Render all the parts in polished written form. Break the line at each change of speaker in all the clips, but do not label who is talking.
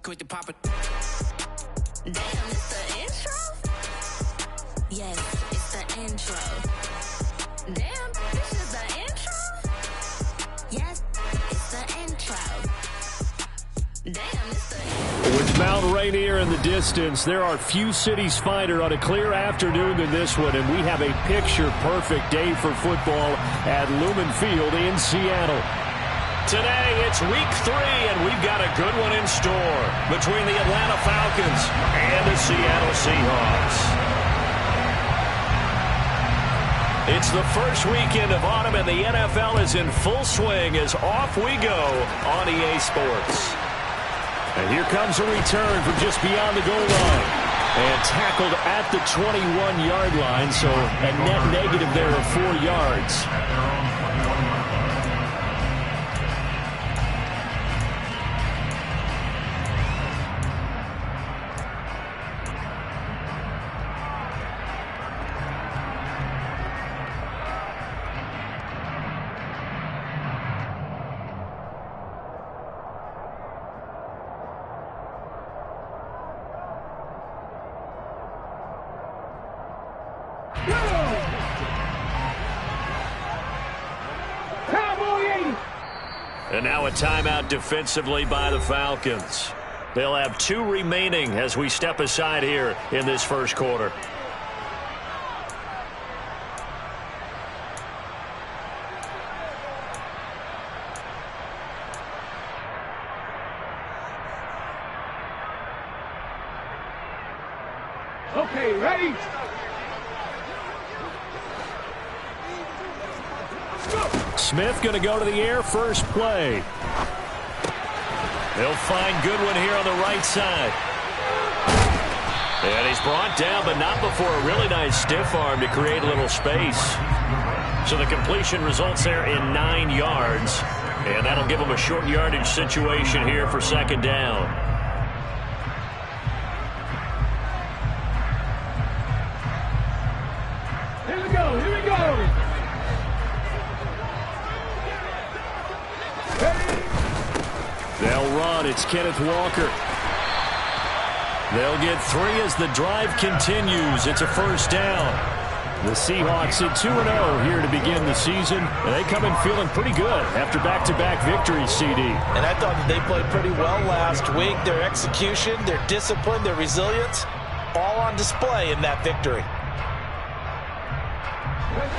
Quick to pop it.
Damn, it's the intro? Yes, it's the intro. Damn, this is the intro? Yes, it's the intro. Damn, it's the intro.
With Mount Rainier in the distance, there are few cities finer on a clear afternoon than this one, and we have a picture-perfect day for football at Lumen Field in Seattle. Today, it's week 3, and we've got a good one in store between the Atlanta Falcons and the Seattle Seahawks. It's the first weekend of autumn, and the NFL is in full swing as off we go on EA Sports. And here comes a return from just beyond the goal line. And tackled at the 21-yard line, so a net negative there of 4 yards. And now a timeout defensively by the Falcons. They'll have 2 remaining as we step aside here in this first quarter.
Okay, ready?
Smith going to go to the air first play. They'll find Goodwin here on the right side. And he's brought down, but not before a really nice stiff arm to create a little space. So the completion results there in 9 yards. And that'll give him a short yardage situation here for second down.
Here we go, here we go.
They'll run. It's Kenneth Walker. They'll get 3 as the drive continues. It's a first down. The Seahawks at 2-0 here to begin the season. And they come in feeling pretty good after back-to-back victories, CD.
And I thought that they played pretty well last week. Their execution, their discipline, their resilience, all on display in that victory.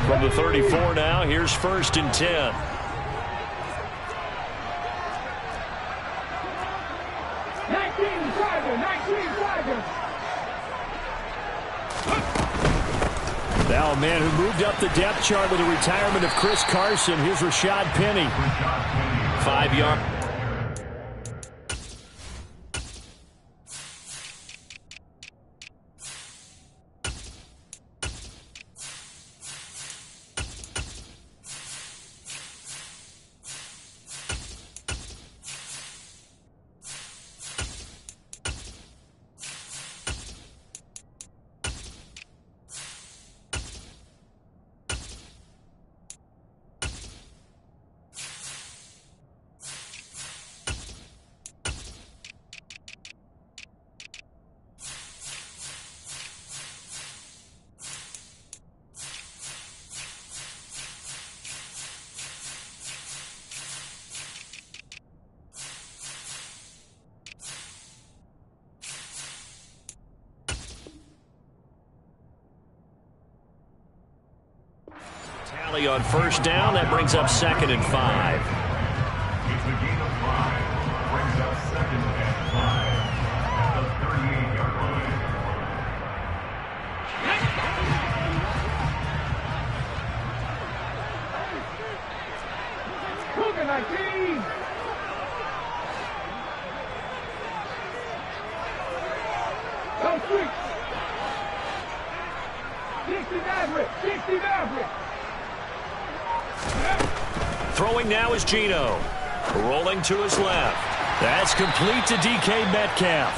From the 34 now, here's 1st and 10. Now a man who moved up the depth chart with the retirement of Chris Carson. Here's Rashad Penny. 5 yards. Tally on first down. That brings up 2nd and 5.
It's the game of 5. Brings up 2nd and 5 at the 38-yard line.
Cougar 19. Come quick. 60 Maverick. 60 Maverick.
Throwing now is Geno. Rolling to his left. That's complete to DK Metcalf.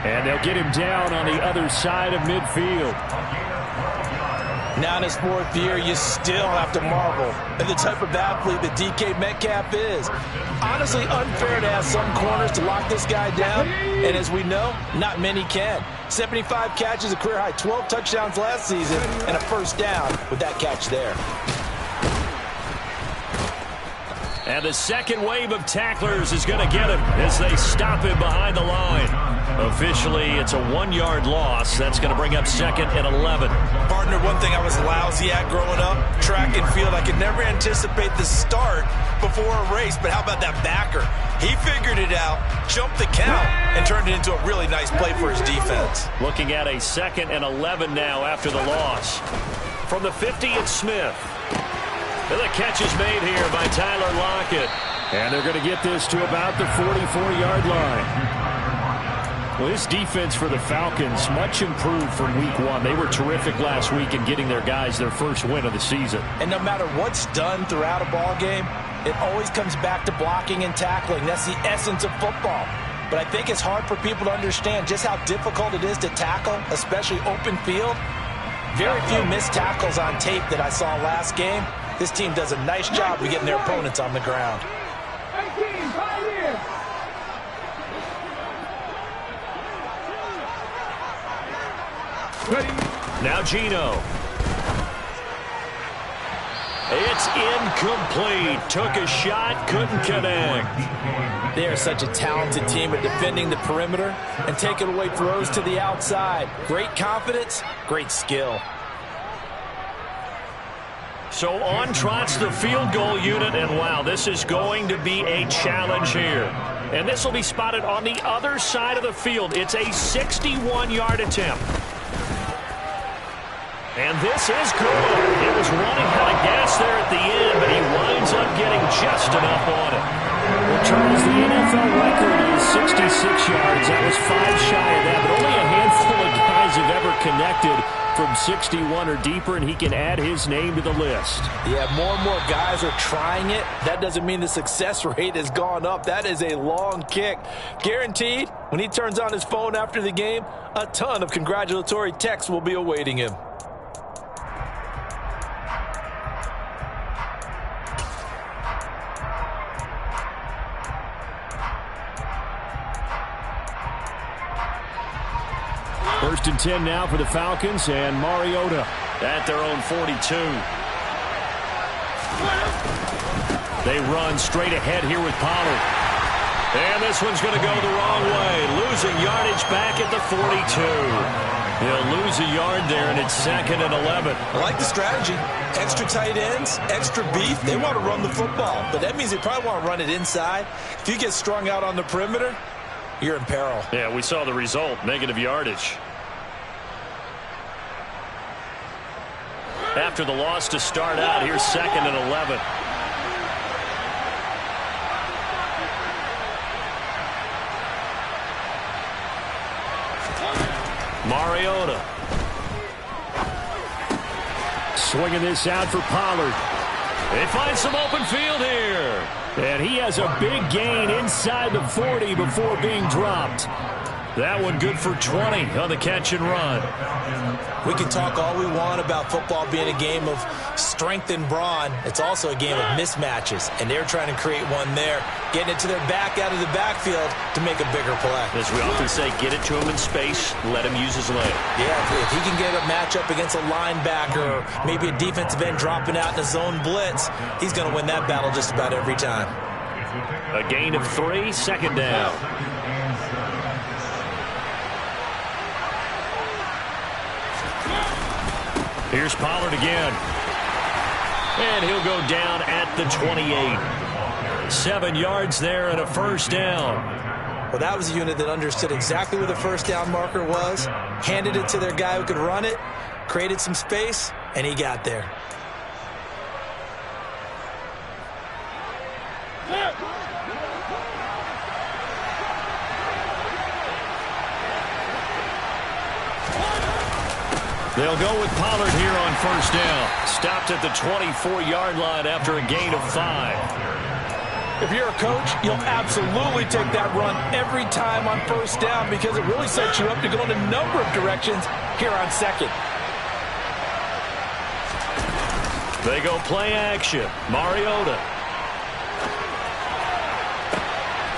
And they'll get him down on the other side of midfield.
Now in his 4th year, you still have to marvel at the type of athlete that DK Metcalf is. Honestly, unfair to ask some corners to lock this guy down, and as we know, not many can. 75 catches, a career high, 12 touchdowns last season, and a first down with that catch there.
And the second wave of tacklers is going to get him as they stop him behind the line. Officially, it's a 1-yard loss. That's going to bring up 2nd and 11.
Partner, one thing I was lousy at growing up, track and field. I could never anticipate the start before a race, but how about that backer? He figured it out, jumped the count, and turned it into a really nice play for his defense.
Looking at a 2nd and 11 now after the loss. From the 50, it's Smith. And the catch is made here by Tyler Lockett. And they're going to get this to about the 44-yard line. Well, this defense for the Falcons, much improved from week 1. They were terrific last week in getting their guys their first win of the season.
And no matter what's done throughout a ball game, it always comes back to blocking and tackling. That's the essence of football. But I think it's hard for people to understand just how difficult it is to tackle, especially open field. Very few missed tackles on tape that I saw last game. This team does a nice job of getting their opponents on the ground.
18, 5 in. Ready.
Now Geno. It's incomplete. Took a shot, couldn't connect.
They are such a talented team at defending the perimeter and taking away throws to the outside. Great confidence, great skill.
So on trots the field goal unit, and wow, this is going to be a challenge here. And this will be spotted on the other side of the field. It's a 61-yard attempt. And this is good. It was running out of gas there at the end, but he winds up getting just enough on it. Well, Charles, the NFL record is 66 yards. That was 5 shy of that, but only a handful of guys have ever connected from 61 or deeper, and he can add his name to the list.
Yeah, more and more guys are trying it. That doesn't mean the success rate has gone up. That is a long kick. Guaranteed, when he turns on his phone after the game, a ton of congratulatory texts will be awaiting him.
First and 10 now for the Falcons, and Mariota at their own 42. They run straight ahead here with Pollard. And this one's going to go the wrong way. Losing yardage back at the 42. He'll lose a yard there, and it's 2nd and 11.
I like the strategy. Extra tight ends, extra beef. They want to run the football, but that means they probably want to run it inside. If you get strung out on the perimeter, you're in peril.
Yeah, we saw the result, negative yardage. After the loss to start out, here's 2nd and 11. Mariota. Swinging this out for Pollard. They find some open field here. And he has a big gain inside the 40 before being dropped. That one good for 20 on the catch and run.
We can talk all we want about football being a game of strength and brawn. It's also a game of mismatches, and they're trying to create one there, getting it to their back out of the backfield to make a bigger play.
As we often say, get it to him in space, let him use his leg.
Yeah, if he can get a matchup against a linebacker, or maybe a defensive end dropping out in a zone blitz, he's going to win that battle just about every time.
A gain of 3, 2nd down. Here's Pollard again. And he'll go down at the 28. 7 yards there and a first down.
Well, that was a unit that understood exactly where the first down marker was, handed it to their guy who could run it, created some space, and he got there.
They'll go with Pollard here on first down. Stopped at the 24-yard line after a gain of 5.
If you're a coach, you'll absolutely take that run every time on first down because it really sets you up to go in a number of directions here on 2nd.
They go play action. Mariota.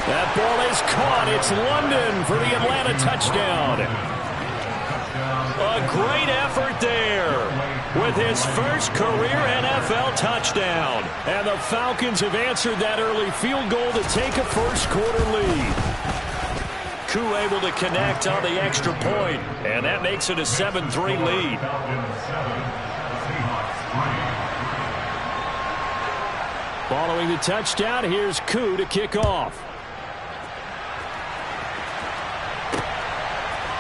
That ball is caught. It's London for the Atlanta touchdown. A great effort there with his first career NFL touchdown. And the Falcons have answered that early field goal to take a first-quarter lead. Koo able to connect on the extra point, and that makes it a 7-3 lead. Following the touchdown, here's Koo to kick off.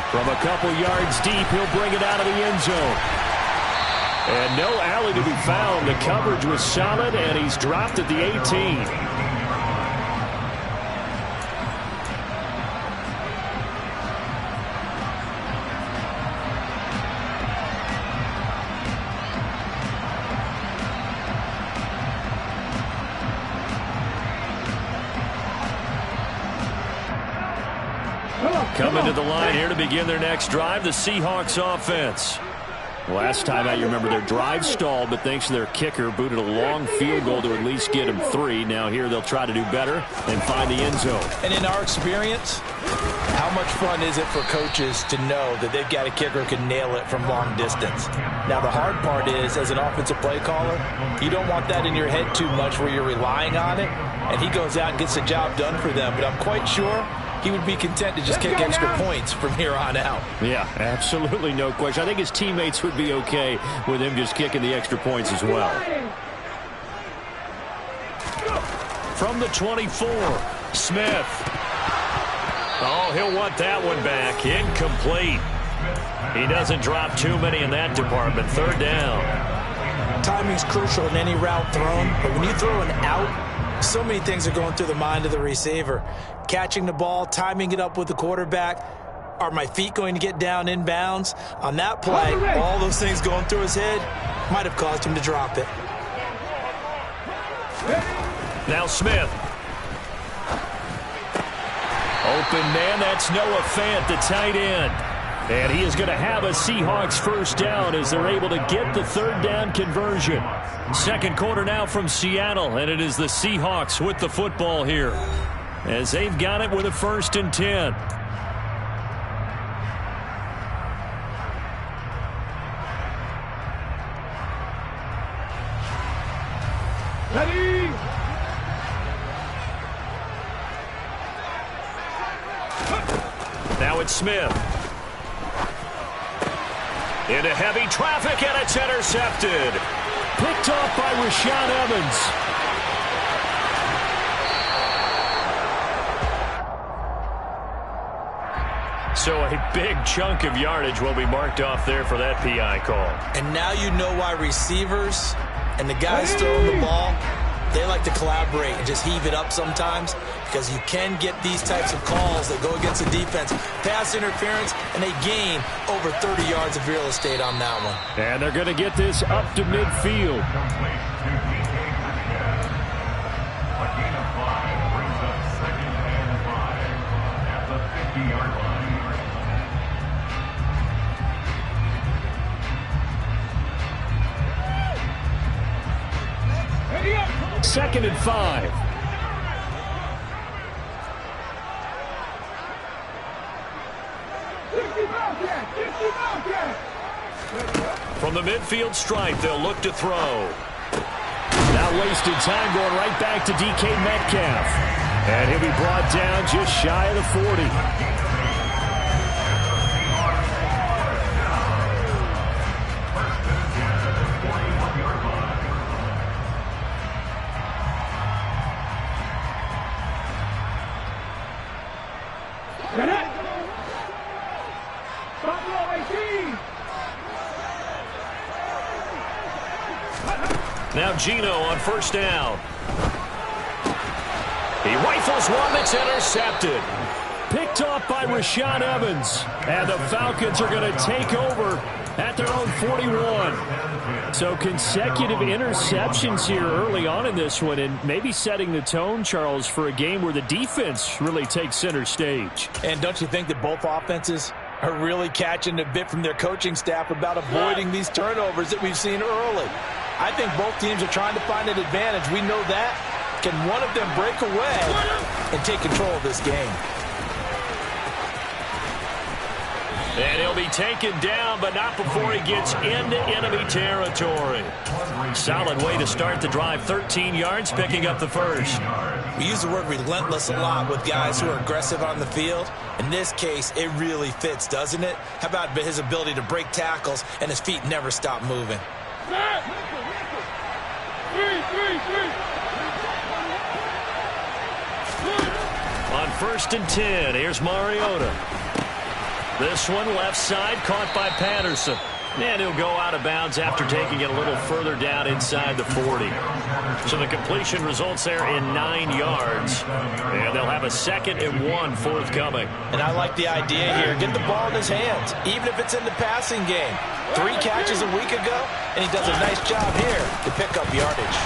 From a couple yards deep, he'll bring it out of the end zone. And no alley to be found. The coverage was solid, and he's dropped at the 18. Coming to the line here to begin their next drive, the Seahawks offense. Last time out, you remember their drive stalled, but thanks to their kicker, booted a long field goal to at least get them 3. Now here they'll try to do better and find the end zone.
And in our experience, how much fun is it for coaches to know that they've got a kicker who can nail it from long distance? Now the hard part is, as an offensive play caller, you don't want that in your head too much where you're relying on it, and he goes out and gets the job done for them. But I'm quite sure he would be content to just kick extra points from here on out. Yeah,
absolutely no question. I think his teammates would be okay with him just kicking the extra points as well. From the 24, Smith. Oh, he'll want that one back. Incomplete. He doesn't drop too many in that department. 3rd down.
Timing's crucial in any route thrown, but when you throw an out, so many things are going through the mind of the receiver. Catching the ball, timing it up with the quarterback. Are my feet going to get down inbounds? On that play, all those things going through his head might have caused him to drop it.
Now Smith. Open man, that's Noah Fant, the tight end. And he is going to have a Seahawks first down as they're able to get the 3rd down conversion. Second quarter now from Seattle, and it is the Seahawks with the football here as they've got it with a 1st and 10.
Ready?
Now it's Smith. Into heavy traffic, and it's intercepted. Picked off by Rashaan Evans. So a big chunk of yardage will be marked off there for that PI call.
And now you know why receivers and the guys throwing the ball, they like to collaborate and just heave it up sometimes, because you can get these types of calls that go against the defense. Pass interference, and they gain over 30 yards of real estate on that one.
And they're going to get this up to midfield.
A gain of 5 brings up 2nd and 5 at the 50-yard line.
2nd and 5. From the midfield stripe, they'll look to throw. Not wasting time, going right back to DK Metcalf. And he'll be brought down just shy of the 40. Now Geno on 1st down. He rifles one that's intercepted. Picked off by Rashaan Evans. And the Falcons are going to take over at their own 41. So consecutive interceptions here early on in this one, and maybe setting the tone, Charles, for a game where the defense really takes center stage.
And don't you think that both offenses are really catching a bit from their coaching staff about avoiding these turnovers that we've seen early? I think both teams are trying to find an advantage. We know that. Can one of them break away and take control of this game?
And he'll be taken down, but not before he gets into enemy territory. Solid way to start the drive. 13 yards, picking up the first.
We use the word relentless a lot with guys who are aggressive on the field. In this case, it really fits, doesn't it? How about his ability to break tackles and his feet never stop moving?
On 1st and 10, here's Mariota. This one left side, caught by Patterson. And he'll go out of bounds after taking it a little further down inside the 40. So the completion results there in 9 yards. And they'll have a 2nd and 1 forthcoming.
And I like the idea here. Get the ball in his hands, even if it's in the passing game. 3 catches a week ago, and he does a nice job here to pick up yardage.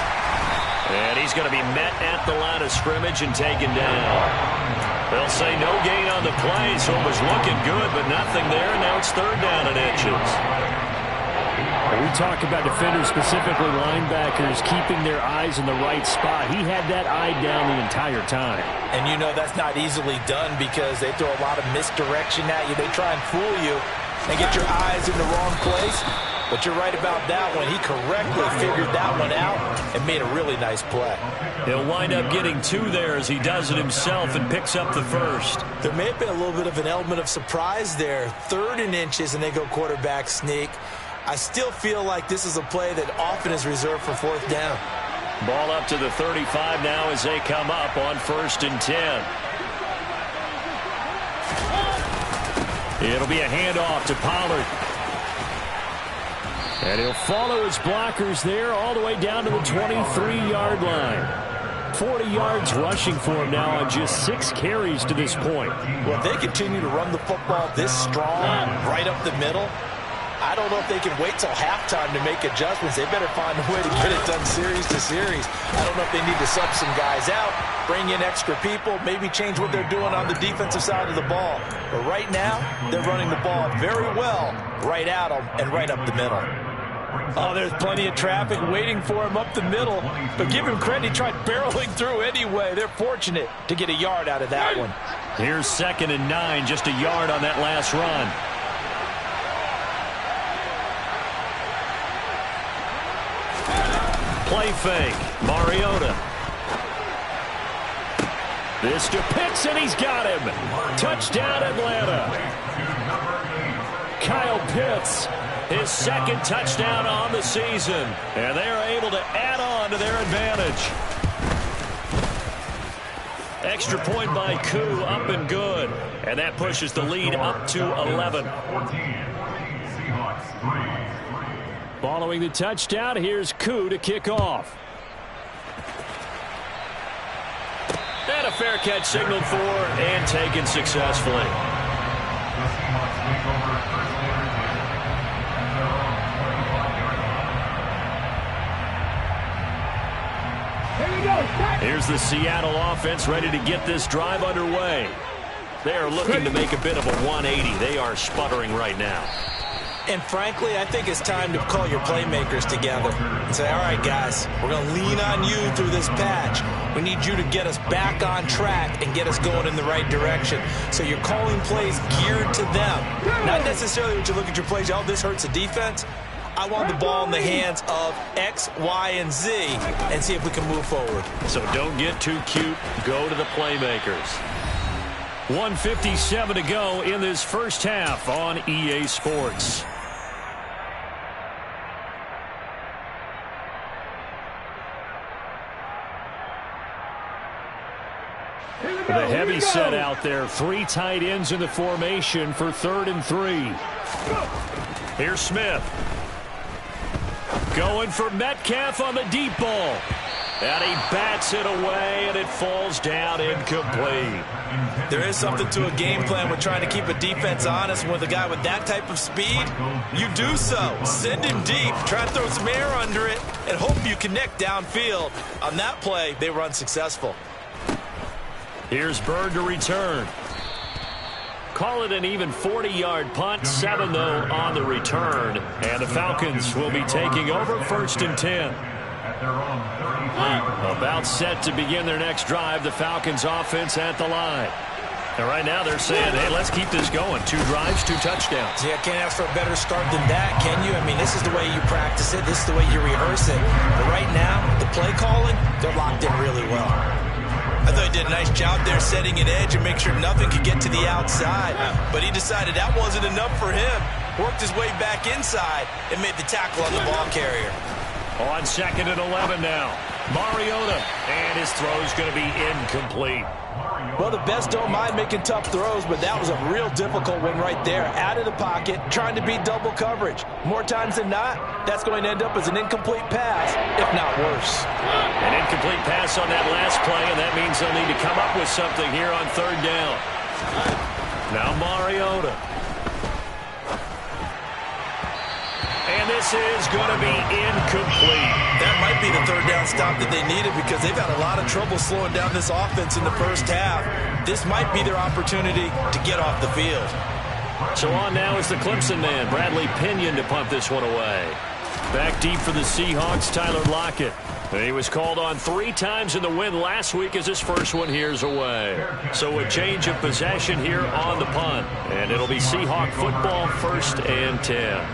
And he's going to be met at the line of scrimmage and taken down. They'll say no gain on the play, so it was looking good, but nothing there. Now it's 3rd down and inches.
When we talk about defenders, specifically linebackers, keeping their eyes in the right spot. He had that eye down the entire time.
And you know that's not easily done because they throw a lot of misdirection at you. They try and fool you and get your eyes in the wrong place. But you're right about that one. He correctly figured that one out and made a really nice play.
He'll wind up getting 2 there as he does it himself and picks up the first.
There may have been a little bit of an element of surprise there. 3rd and inches, and they go quarterback sneak. I still feel like this is a play that often is reserved for 4th down.
Ball up to the 35 now as they come up on 1st and 10. It'll be a handoff to Pollard. And he'll follow his blockers there all the way down to the 23-yard line. 40 yards rushing for him now on just 6 carries to this point.
Well, if they continue to run the football this strong, right up the middle, I don't know if they can wait till halftime to make adjustments. They better find a way to get it done series to series. I don't know if they need to sub some guys out, bring in extra people, maybe change what they're doing on the defensive side of the ball. But right now, they're running the ball very well right at them and right up the middle. Oh, there's plenty of traffic waiting for him up the middle. But give him credit, he tried barreling through anyway. They're fortunate to get a yard out of that one.
Here's 2nd and 9, just a yard on that last run. Play fake, Mariota. This to Pitts, and he's got him. Touchdown, Atlanta. Kyle Pitts, his 2nd touchdown on the season. And they're able to add on to their advantage. Extra point by Koo, up and good. And that pushes the lead up to 11. Following the touchdown, here's Koo to kick off. And a fair catch signaled for and taken successfully. Here's the Seattle offense ready to get this drive underway. They are looking to make a bit of a 180. They are sputtering right now.
And frankly, I think it's time to call your playmakers together and say, all right, guys, we're going to lean on you through this patch. We need you to get us back on track and get us going in the right direction. So you're calling plays geared to them. Not necessarily when you look at your plays, oh, this hurts the defense. I want the ball in the hands of X, Y, and Z and see if we can move forward.
So don't get too cute. Go to the playmakers. 1:57 to go in this first half on EA Sports. The heavy set out there. 3 tight ends in the formation for 3rd and 3. Here's Smith. Going for Metcalf on the deep ball. And he bats it away, and it falls down incomplete.
There is something to a game plan with trying to keep a defense honest. With a guy with that type of speed, you do so. Send him deep, try to throw some air under it, and hope you connect downfield. On that play, they were unsuccessful.
Here's Bird to return. Call it an even 40-yard punt, 7 though on the return. And the Falcons will be taking over 1st and 10. About set to begin their next drive, the Falcons offense at the line. And right now they're saying, hey, let's keep this going. 2 drives, 2 touchdowns.
Yeah, can't ask for a better start than that, can you? I mean, this is the way you practice it. This is the way you rehearse it. But right now, the play calling, they're locked in really well. I thought he did a nice job there setting an edge and make sure nothing could get to the outside. But he decided that wasn't enough for him. Worked his way back inside and made the tackle on the ball carrier.
On 2nd and 11 now. Mariota, and his throw's going to be incomplete.
Well, the best don't mind making tough throws, but that was a real difficult one right there. Out of the pocket, trying to beat double coverage. More times than not, that's going to end up as an incomplete pass, if not worse.
An incomplete pass on that last play, and that means they'll need to come up with something here on 3rd down. Now Mariota. And this is going to be incomplete.
That might be the 3rd down stop that they needed because they've had a lot of trouble slowing down this offense in the first half. This might be their opportunity to get off the field.
So on now is the Clemson man, Bradley Pinion, to punt this one away. Back deep for the Seahawks, Tyler Lockett. He was called on 3 times in the win last week as his first one here's away. So a change of possession here on the punt. And it'll be Seahawk football, 1st and 10.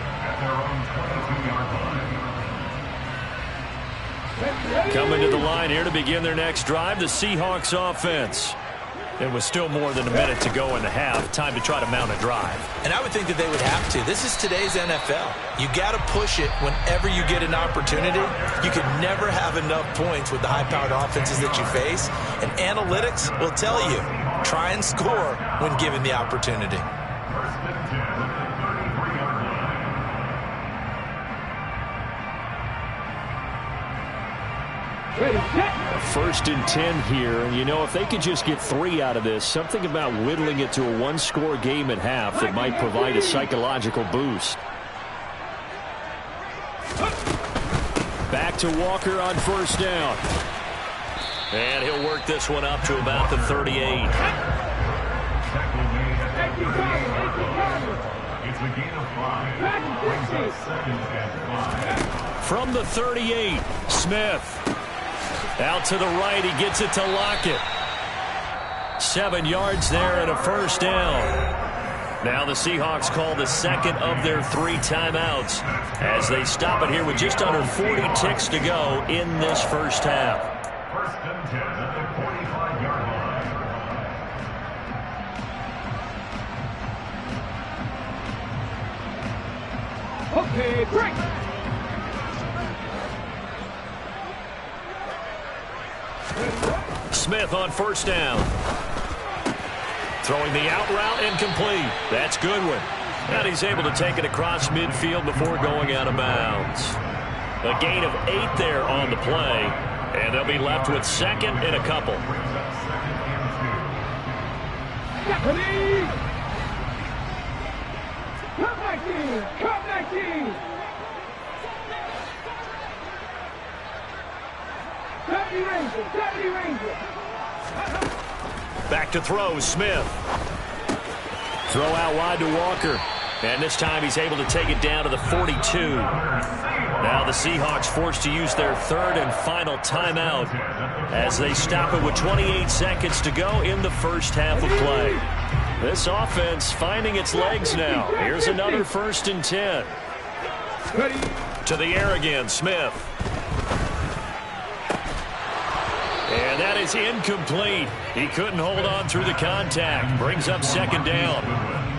Coming to the line here to begin their next drive, the Seahawks offense. It was still more than a minute to go in the half. Time to try to mount a drive.
And I would think that they would have to. This is today's NFL. You got to push it whenever you get an opportunity. You can never have enough points with the high-powered offenses that you face. And analytics will tell you, try and score when given the opportunity.
First and 10 here, and you know, if they could just get 3 out of this, something about whittling it to a 1-score game at half that might provide a psychological boost. Back to Walker on 1st down. And he'll work this one up to about the 38.
It's a gain of 5. Brings up 2nd and 5.
From the 38, Smith. Out to the right, he gets it to Lockett. 7 yards there and a 1st down. Now the Seahawks call the 2nd of their 3 timeouts as they stop it here with just under 40 ticks to go in this first half.
1st and 10 at the 45-yard line.
Okay, break.
Smith on 1st down. Throwing the out route incomplete. That's Goodwin. And he's able to take it across midfield before going out of bounds. A gain of 8 there on the play. And they'll be left with 2nd and a couple.
Come back in! Come back in! Deputy Ranger! Deputy Ranger!
Back to throw, Smith. Throw out wide to Walker. And this time he's able to take it down to the 42. Now the Seahawks forced to use their 3rd and final timeout as they stop it with 28 seconds to go in the first half of play. This offense finding its legs now. Here's another 1st and 10. To the air again, Smith. And that is incomplete. He couldn't hold on through the contact. Brings up 2nd down.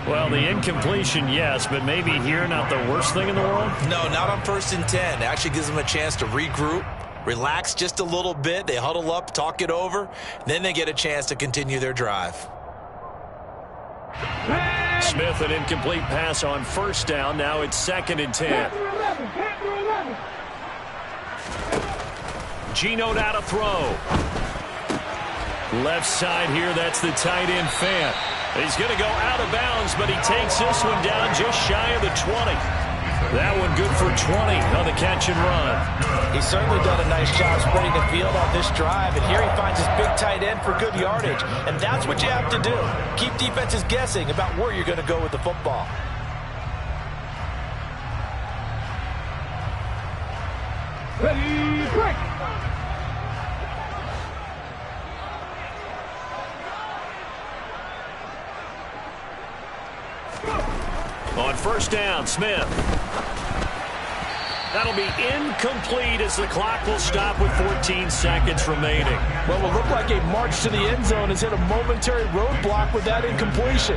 Well, the incompletion, yes, but maybe here not the worst thing in the world?
No, not on 1st and 10. It actually gives them a chance to regroup, relax just a little bit. They huddle up, talk it over. Then they get a chance to continue their drive.
Smith, an incomplete pass on 1st down. Now it's 2nd and 10. Geno now to throw. Left side here, that's the tight end Fant. He's going to go out of bounds, but he takes this one down just shy of the 20. That one good for 20 on the catch and run.
He's certainly done a nice job spreading the field on this drive, and here he finds his big tight end for good yardage. And that's what you have to do. Keep defenses guessing about where you're going to go with the football.
Ready, break.
On first down, Smith. That'll be incomplete as the clock will stop with 14 seconds remaining.
Well, it will look like a march to the end zone has hit a momentary roadblock with that incompletion.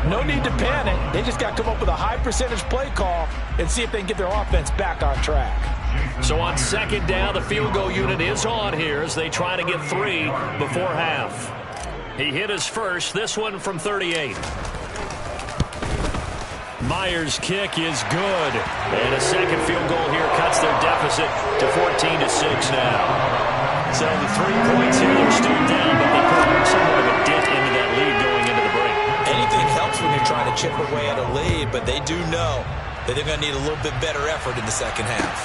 No need to panic. They just got to come up with a high percentage play call and see if they can get their offense back on track.
So on second down, the field goal unit is on here as they try to get 3 before half. He hit his first, this one from 38. Myers' kick is good. And a second field goal here cuts their deficit to 14-6 now. So the 3 points here, they're still down, but they put somewhat of a dent into that lead going into the break.
Anything helps when you're trying to chip away at a lead, but they do know that they're going to need a little bit better effort in the second half.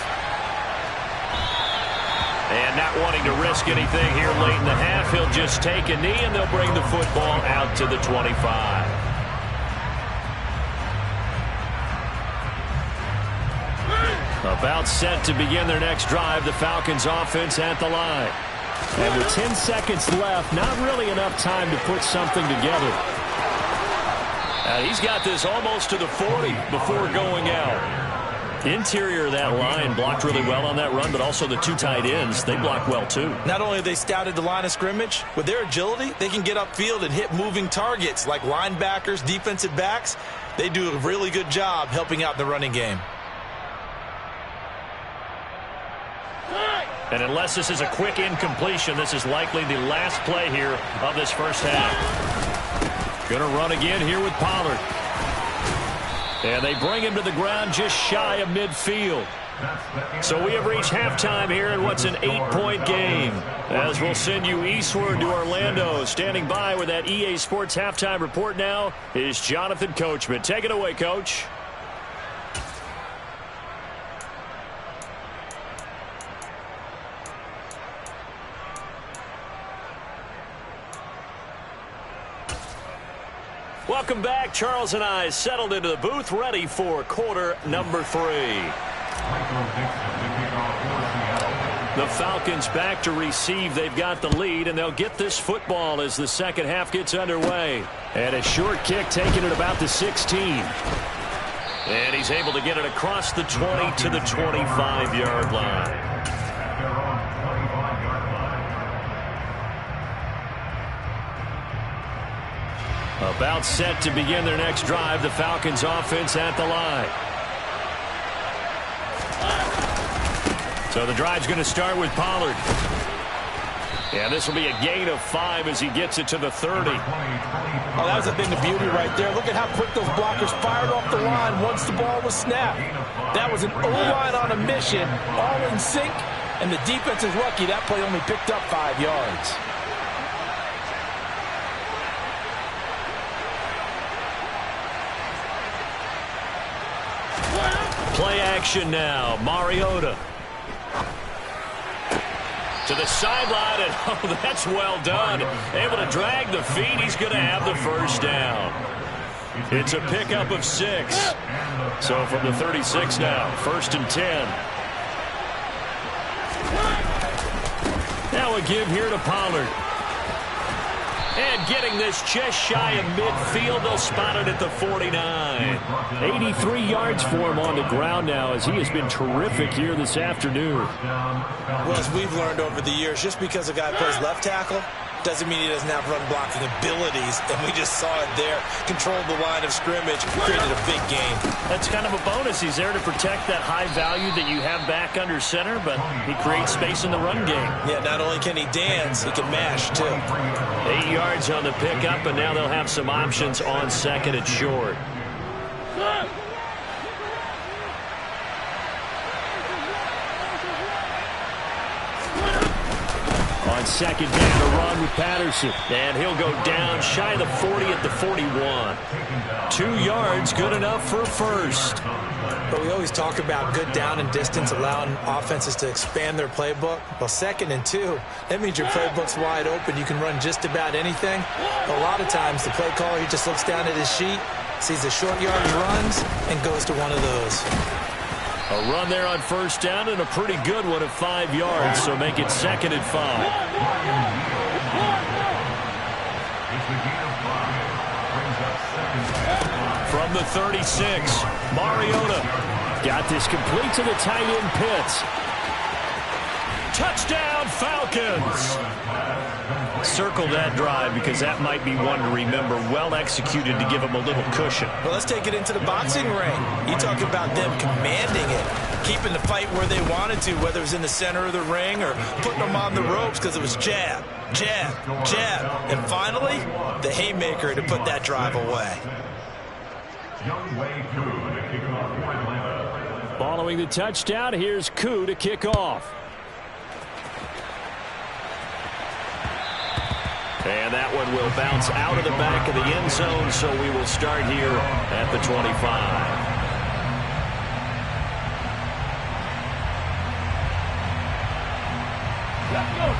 And not wanting to risk anything here late in the half, he'll just take a knee and they'll bring the football out to the 25. About set to begin their next drive, the Falcons offense at the line. And with 10 seconds left, not really enough time to put something together. He's got this almost to the 40 before going out. Interior of that line blocked really well on that run, but also the 2 tight ends, they blocked well too.
Not only have they scouted the line of scrimmage, with their agility, they can get upfield and hit moving targets like linebackers, defensive backs. They do a really good job helping out the running game.
And unless this is a quick incompletion, this is likely the last play here of this first half. Going to run again here with Pollard. And they bring him to the ground just shy of midfield. So we have reached halftime here in what's an 8-point game. As we'll send you eastward to Orlando. Standing by with that EA Sports halftime report now is Jonathan Coachman. Take it away, Coach. Welcome back. Charles and I settled into the booth, ready for quarter number 3. The Falcons back to receive. They've got the lead, and they'll get this football as the second half gets underway. And a short kick taken at about the 16. And he's able to get it across the 20 to the 25-yard line. About set to begin their next drive, the Falcons offense at the line. So the drive's going to start with Pollard. And this will be a gain of 5 as he gets it to the 30.
Oh, that was a thing of beauty right there. Look at how quick those blockers fired off the line once the ball was snapped. That was an O-line on a mission, all in sync, and the defense is lucky that play only picked up 5 yards.
Play action now. Mariota. To the sideline, and oh, that's well done. Able to drag the feet. He's going to have the first down. It's a pickup of 6. So from the 36 now, 1st and 10. Now a give here to Pollard. And getting this just shy of midfield, they'll spot it at the 49. 83 yards for him on the ground now as he has been terrific here this afternoon.
Well, as we've learned over the years, just because a guy plays left tackle doesn't mean he doesn't have run blocking abilities, and we just saw it there. Controlled the line of scrimmage, created a big gain.
That's kind of a bonus. He's there to protect that high value that you have back under center, but he creates space in the run game.
Yeah, not only can he dance, he can mash, too.
8 yards on the pickup, and now they'll have some options on second and short. On second down, a run with Patterson. And he'll go down shy of the 40 at the 41. 2 yards, good enough for first.
But we always talk about good down and distance, allowing offenses to expand their playbook. Well, 2nd and 2, that means your playbook's wide open. You can run just about anything. A lot of times, the play caller, he just looks down at his sheet, sees the short yardage runs, and goes to one of those.
A run there on first down and a pretty good one of 5 yards, so make it 2nd and 5. From the 36, Mariota got this complete to the tight end Pitts. Touchdown, Falcons! Circle that drive because that might be one to remember. Well executed to give them a little cushion.
Well, let's take it into the boxing ring. You talk about them commanding it, keeping the fight where they wanted to, whether it was in the center of the ring or putting them on the ropes because it was jab, jab, jab. And finally, the haymaker to put that drive away.
Following the touchdown, here's Koo to kick off. And that one will bounce out of the back of the end zone, so we will start here at the 25.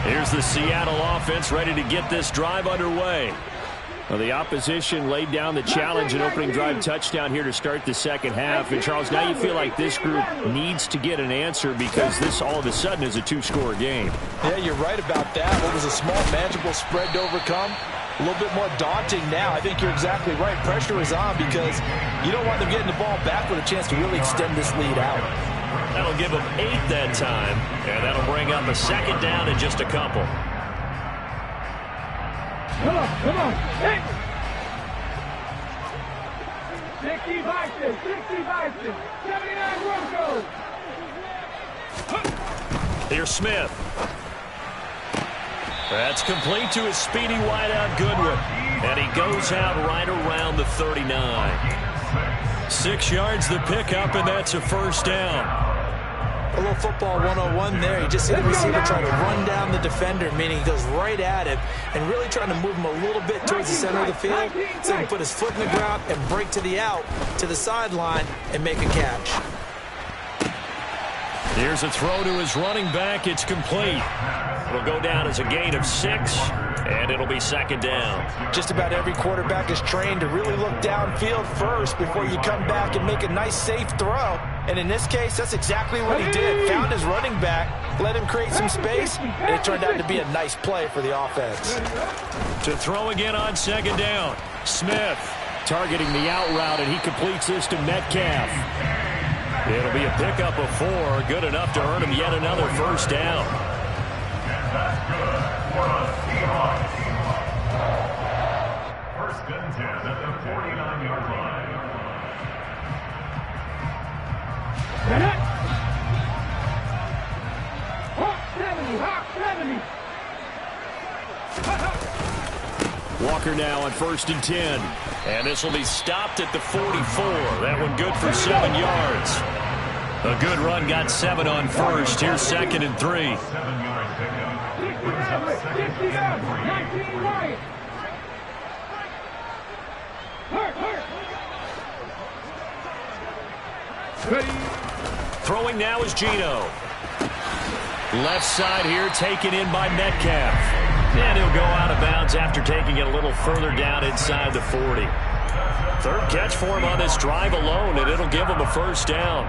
Here's the Seattle offense ready to get this drive underway. Well, the opposition laid down the challenge and opening drive touchdown here to start the second half. And, Charles, now you feel like this group needs to get an answer because this all of a sudden is a 2-score game.
Yeah, you're right about that. What was a small, manageable spread to overcome? A little bit more daunting now. I think you're exactly right. Pressure is on because you don't want them getting the ball back with a chance to really extend this lead out.
That'll give them 8 that time, and that'll bring up a second down in just a couple.
Come on, hey! 60 Bison, 79 Broncos!
Here's Smith. That's complete to his speedy wideout Goodwin. And he goes out right around the 39. 6 yards the pickup, and that's a first down.
A little football 101 there. You just see the receiver trying to run down the defender, meaning he goes right at him and really trying to move him a little bit towards the center of the field so he can put his foot in the ground and break to the out, to the sideline, and make a catch.
Here's a throw to his running back. It's complete. It'll go down as a gain of 6, and it'll be second down.
Just about every quarterback is trained to really look downfield first before you come back and make a nice, safe throw. And in this case, that's exactly what he did. Found his running back, let him create some space, and it turned out to be a nice play for the offense.
To throw again on second down. Smith targeting the out route, and he completes this to Metcalf. It'll be a pickup of 4, good enough to earn him yet another first down.
That's good for a Seahawks. First and 10 at the 49-yard line.
Hawk 70.
Walker now on first and 10. And this will be stopped at the 44. That one good for 7 yards. A good run got 7 on first. Here's second and 3.
7-yard pickup. Brings up second and
19 right. Ready.
Throwing now is Geno. Left side here taken in by Metcalf. And he'll go out of bounds after taking it a little further down inside the 40. Third catch for him on this drive alone, and it'll give him a first down.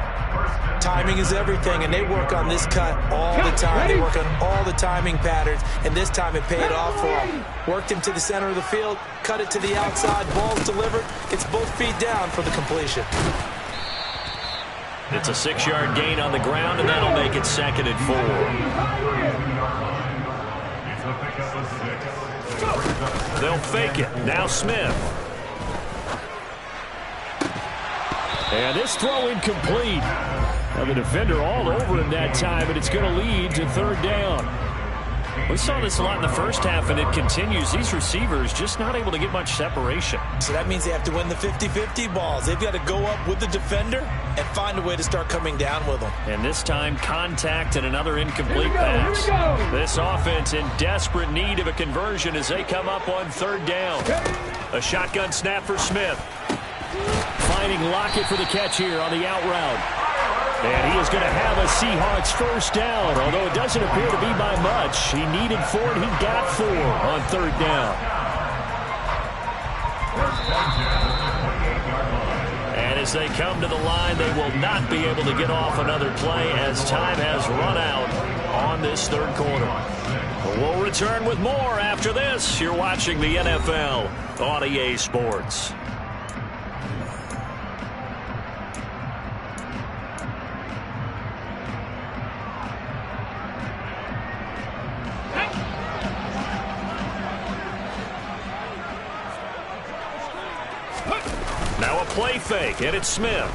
Timing is everything, and they work on this cut all the time. They work on all the timing patterns, and this time it paid off for him. Worked him to the center of the field, cut it to the outside, ball's delivered, gets both feet down for the completion.
It's a 6-yard gain on the ground, and that'll make it second and 4. They'll fake it. Now Smith. And this throw incomplete. Now the defender all over him that time, but it's going to lead to third down. We saw this a lot in the first half, and it continues. These receivers just not able to get much separation.
So that means they have to win the 50-50 balls. They've got to go up with the defender and find a way to start coming down with them.
And this time, contact and another incomplete pass. This offense in desperate need of a conversion as they come up on third down. A shotgun snap for Smith.
Finding Lockett for the catch here on the out route. And he is going to have a Seahawks first down, although it doesn't appear to be by much. He needed 4, and he got 4 on third down. And as they come to the line, they will not be able to get off another play as time has run out on this third quarter. We'll return with more after this. You're watching the NFL on EA Sports. Now a play fake, and it's Smith.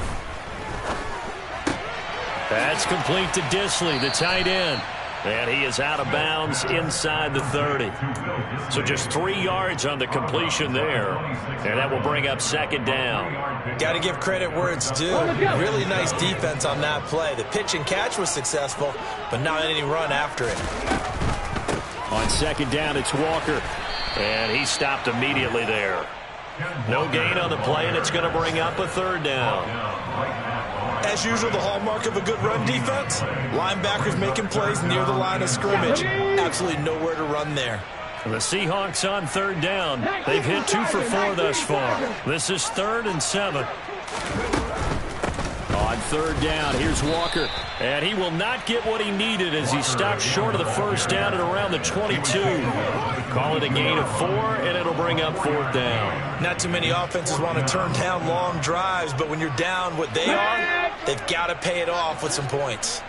That's complete to Disley, the tight end. And he is out of bounds inside the 30. So just 3 yards on the completion there. And that will bring up second down.
Got to give credit where it's due. Really nice defense on that play. The pitch and catch was successful, but not any run after it.
On second down, it's Walker. And he stopped immediately there. No gain on the play, and it's going to bring up a third down.
As usual, the hallmark of a good run defense, linebackers making plays near the line of scrimmage. Absolutely nowhere to run there.
The Seahawks on third down. They've hit 2 for 4 thus far. This is 3rd and 7. On third down, here's Walker. And he will not get what he needed as he stopped short of the first down at around the 22. Call it a gain of 4, and it'll bring up 4th down.
Not too many offenses want to turn down long drives, but when you're down what they are, they've got to pay it off with some points.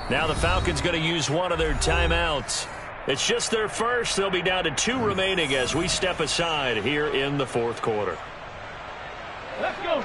Now the Falcons going to use one of their timeouts. It's just their first. They'll be down to 2 remaining as we step aside here in the 4th quarter.
Let's go.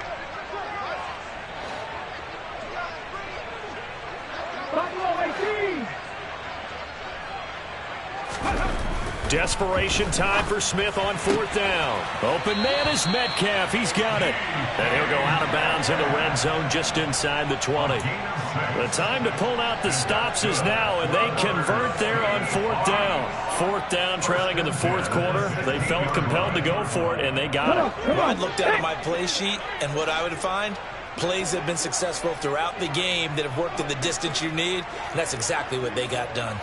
Desperation time for Smith on 4th down. Open man is Metcalf. He's got it. And he'll go out of bounds in the red zone just inside the 20. The time to pull out the stops is now, and they convert there on 4th down. 4th down, trailing in the 4th quarter. They felt compelled to go for it, and they got it.
Well, I'd look down at my play sheet, and what I would find, plays that have been successful throughout the game that have worked in the distance you need, and that's exactly what they got done.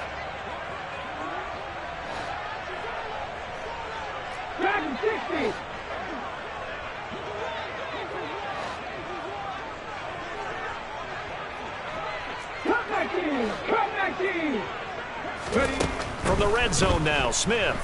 From the red zone now, Smith.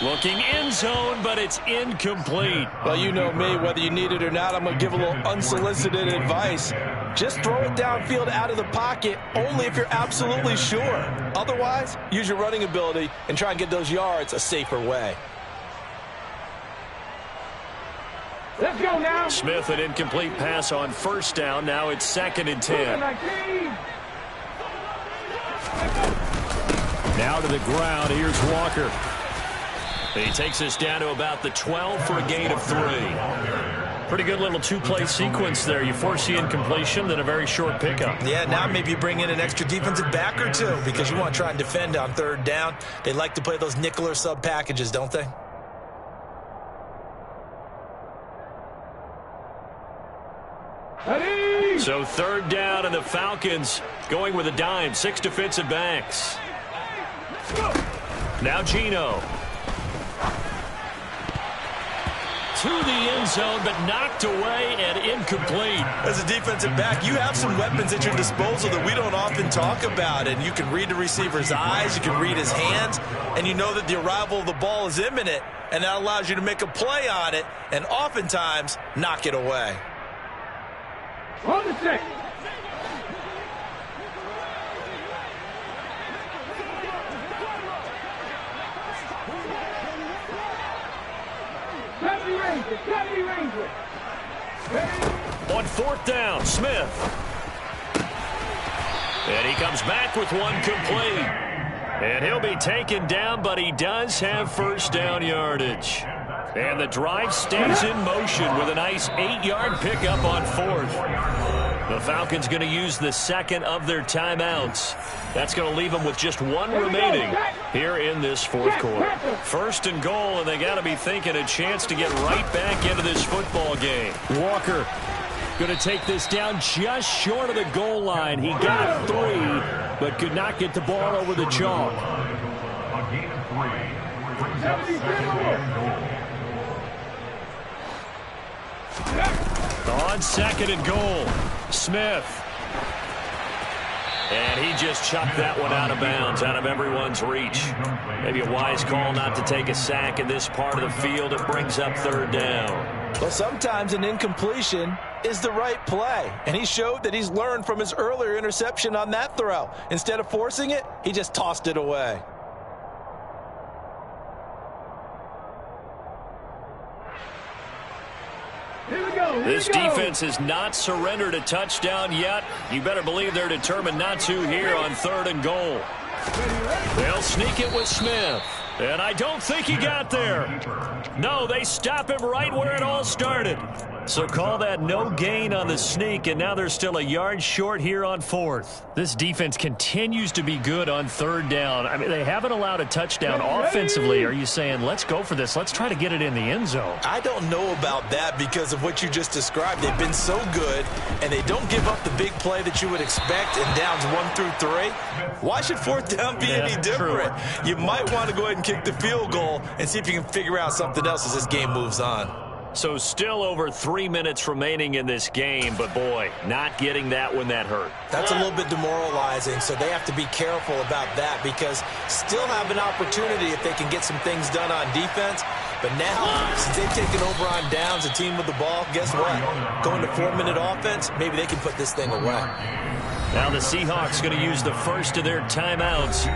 Looking end zone, but it's incomplete.
Well, you know me, whether you need it or not, I'm going to give a little unsolicited advice. Just throw it downfield out of the pocket, only if you're absolutely sure. Otherwise, use your running ability and try and get those yards a safer way.
Let's go now.
Smith, an incomplete pass on first down. Now it's 2nd and 10. Now to the ground. Here's Walker. He takes us down to about the 12 for a gain of 3. Pretty good little 2-play sequence there. You force the incompletion, then a very short pickup.
Yeah, now maybe you bring in an extra defensive back or 2 because you want to try and defend on 3rd down. They like to play those nickel or sub packages, don't they?
So 3rd down, and the Falcons going with a dime. 6 defensive backs. Now Geno. To the end zone, but knocked away and incomplete.
As a defensive back, you have some weapons at your disposal that we don't often talk about. And you can read the receiver's eyes, you can read his hands, and you know that the arrival of the ball is imminent. And that allows you to make a play on it and oftentimes knock it away.
On the stick.
On 4th down, Smith. And he comes back with one complete. And he'll be taken down, but he does have first down yardage. And the drive stays in motion with a nice 8-yard pickup on 4th. The Falcons going to use the second of their timeouts. That's going to leave them with just one remaining here in this fourth quarter. First and goal, and they got to be thinking a chance to get right back into this football game.
Walker going to take this down just short of the goal line. He got 3, but could not get the ball over the chalk.
A gain of 3 brings up second and goal.
On second and goal, Smith. And he just chucked that one out of bounds, out of everyone's reach. Maybe a wise call not to take a sack in this part of the field. It brings up third down.
Well, sometimes an incompletion is the right play, and he showed that he's learned from his earlier interception on that throw. Instead of forcing it, he just tossed it away.
This defense has not surrendered a touchdown yet. You better believe they're determined not to here on third and goal. They'll sneak it with Smith. And I don't think he got there. No, they stop him right where it all started. So call that no gain on the sneak, and now they're still a yard short here on fourth. This defense continues to be good on third down. I mean, they haven't allowed a touchdown offensively. Are you saying, let's go for this? Let's try to get it in the end zone.
I don't know about that because of what you just described. They've been so good, and they don't give up the big play that you would expect in downs 1 through 3. Why should fourth down be any different?
True.
You might want to go ahead and kick the field goal and see if you can figure out something else as this game moves on.
So still over 3 minutes remaining in this game, but boy, not getting that when that hurt.
That's a little bit demoralizing, so they have to be careful about that because still have an opportunity if they can get some things done on defense. But now, since they've taken over on downs, a team with the ball, guess what? Going to 4-minute offense, maybe they can put this thing away.
Now the Seahawks going to use the first of their timeouts.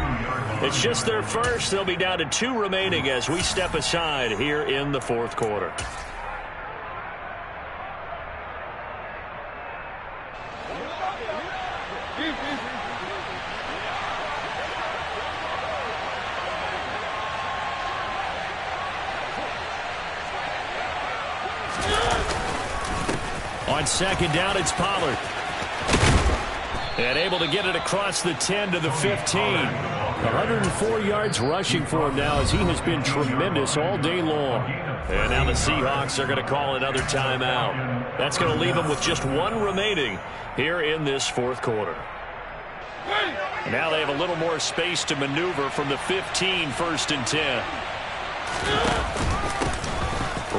It's just their first. They'll be down to 2 remaining as we step aside here in the fourth quarter. On second down, it's Pollard. And able to get it across the 10 to the 15.
104 yards rushing for him now as he has been tremendous all day long.
And now the Seahawks are going to call another timeout. That's going to leave them with just 1 remaining here in this fourth quarter. Now they have a little more space to maneuver from the 15, 1st and 10.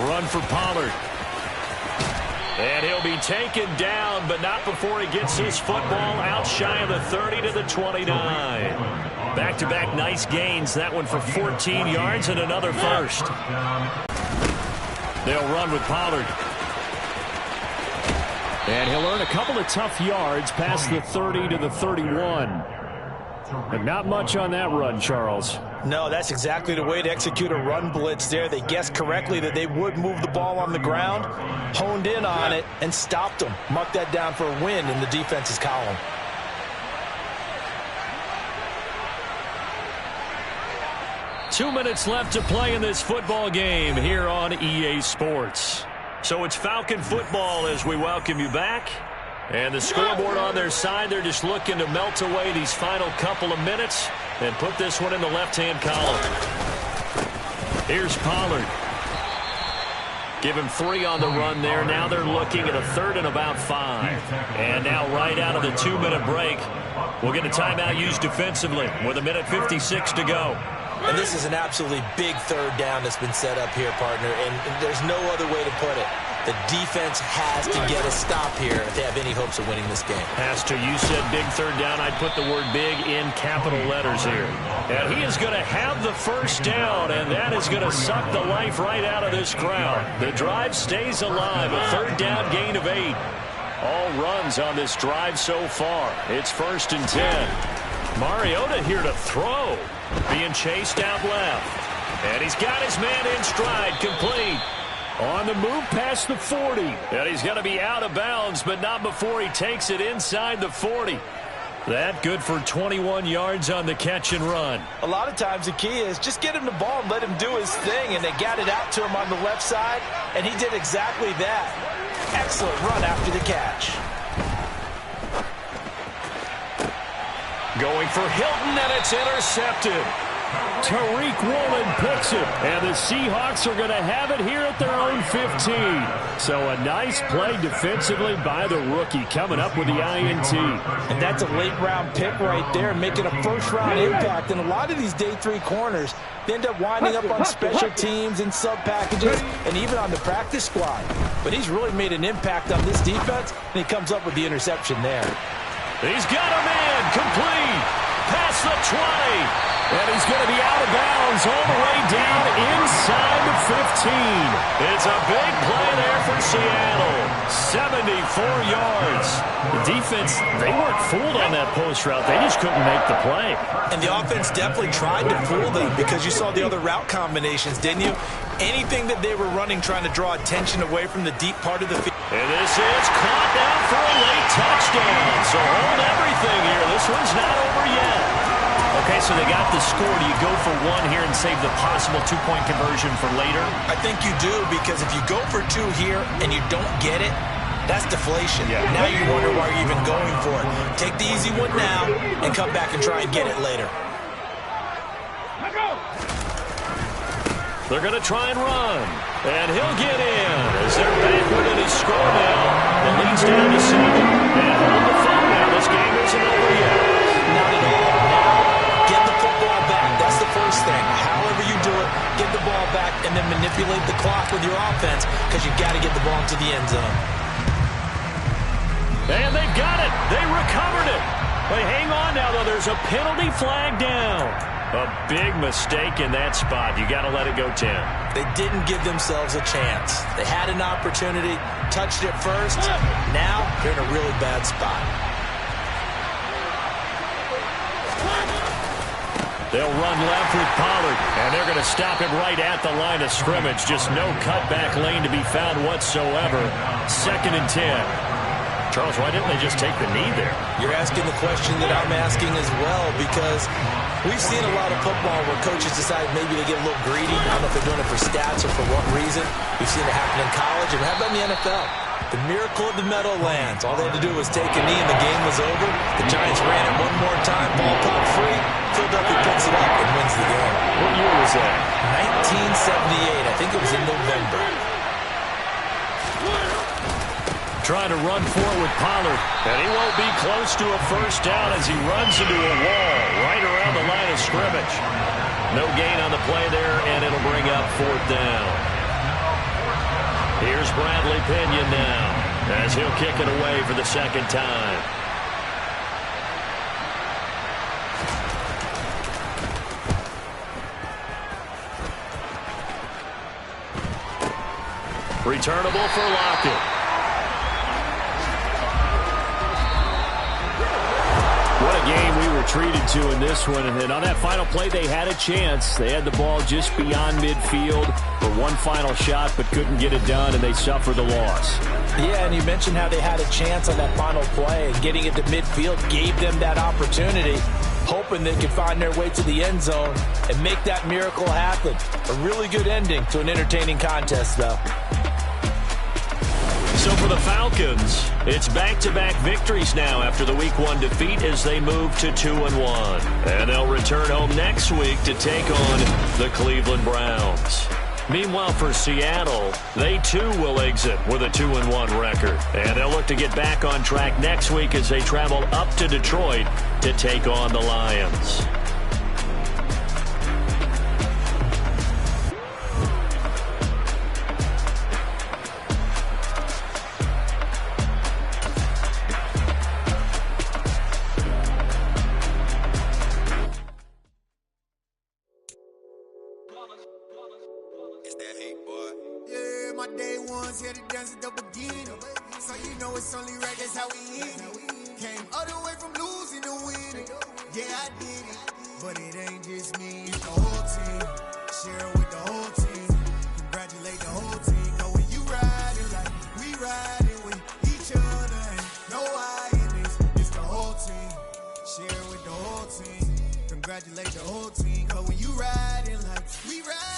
Run for Pollard. And he'll be taken down, but not before he gets his football out shy of the 30 to the 29. Back-to-back nice gains. That one for 14 yards and another first. They'll run with Pollard.
And he'll earn a couple of tough yards past the 30 to the 31. But not much on that run, Charles.
No, that's exactly the way to execute a run blitz there. They guessed correctly that they would move the ball on the ground, honed in on it, and stopped them. Mark that down for a win in the defense's column.
Two minutes left to play in this football game here on EA Sports. So it's Falcon football as we welcome you back. And the scoreboard on their side, they're just looking to melt away these final couple of minutes and put this one in the left-hand column. Here's Pollard. Give him 3 on the run there. Now they're looking at a 3rd and about 5. And now right out of the 2-minute break, we'll get a timeout used defensively with 1:56 to go.
And this is an absolutely big 3rd down that's been set up here, partner, and there's no other way to put it. The defense has to get a stop here if they have any hopes of winning this game.
Pastor, you said big 3rd down. I'd put the word big in capital letters here. And he is going to have the first down, and that is going to suck the life right out of this crowd. The drive stays alive. A 3rd down gain of 8. All runs on this drive so far. It's 1st and 10. Mariota here to throw. Being chased out left. And he's got his man in stride, complete.
On the move past the 40.
And he's going to be out of bounds, but not before he takes it inside the 40. That good for 21 yards on the catch and run.
A lot of times the key is just get him the ball and let him do his thing, and they got it out to him on the left side, and he did exactly that. Excellent run after the catch.
Going for Hilton, and it's intercepted.
Tariq Woolen picks it, and the Seahawks are going to have it here at their own 15. So a nice play defensively by the rookie, coming up with the INT.
And that's a late-round pick right there, making a first-round impact. And a lot of these day 3 corners, they end up winding up on special teams and sub-packages and even on the practice squad. But he's really made an impact on this defense, and he comes up with the interception there.
He's got a man complete past the 20. And he's going to be out of bounds all the way down inside the 15. It's a big play there for Seattle. 74 yards. The defense, they weren't fooled on that post route. They just couldn't make the play.
And the offense definitely tried to fool them because you saw the other route combinations, didn't you? Anything that they were running trying to draw attention away from the deep part of the field.
And this is caught down for a late touchdown. So hold everything here. This one's not over yet.
Okay, so they got the score. Do you go for one here and save the possible 2-point conversion for later?
I think you do, because if you go for 2 here and you don't get it, that's deflation. Yeah. Now you wonder why you're even going for it. Take the easy one now and come back and try and get it later.
They're going to try and run. And he'll get in as they're backward in his score now. The lead's down to 7. And hold the phone now. This game isn't over yet.
Not at all. Now, get the football back. That's the first thing. However you do it, get the ball back and then manipulate the clock with your offense, because you've got to get the ball into the end zone.
And they've got it. They recovered it. But hang on now, though. There's a penalty flag down. A big mistake in that spot. You got to let it go 10.
They didn't give themselves a chance. They had an opportunity, touched it first. Now they're in a really bad spot.
They'll run left with Pollard, and they're going to stop him right at the line of scrimmage. Just no cutback lane to be found whatsoever. 2nd and 10. Charles, why didn't they just take the knee there?
You're asking the question that I'm asking as well, because we've seen a lot of football where coaches decide maybe they get a little greedy. I don't know if they're doing it for stats or for what reason. We've seen it happen in college, and how about in the NFL? The miracle of the Meadowlands. All they had to do was take a knee, and the game was over. The Giants ran it one more time. Ball popped free. Philadelphia picks it up and wins the game.
What year was that?
1978. I think it was in November.
Trying to run forward with Pollard, and he won't be close to a first down as he runs into a wall right around the line of scrimmage. No gain on the play there, and it'll bring up 4th down. Here's Bradley Pinion now as he'll kick it away for the 2nd time. Returnable for Lockett.
What a game we were treated to in this one. And then on that final play, they had a chance. They had the ball just beyond midfield for one final shot, but couldn't get it done, and they suffered the loss.
Yeah, and you mentioned how they had a chance on that final play, and getting it to midfield gave them that opportunity, hoping they could find their way to the end zone and make that miracle happen. A really good ending to an entertaining contest, though.
So for the Falcons, it's back-to-back victories now after the Week 1 defeat as they move to 2-1. And they'll return home next week to take on the Cleveland Browns. Meanwhile, for Seattle, they too will exit with a 2-1 record. And they'll look to get back on track next week as they travel up to Detroit to take on the Lions.
Congratulate the whole team, 'cause when you riding like we ride.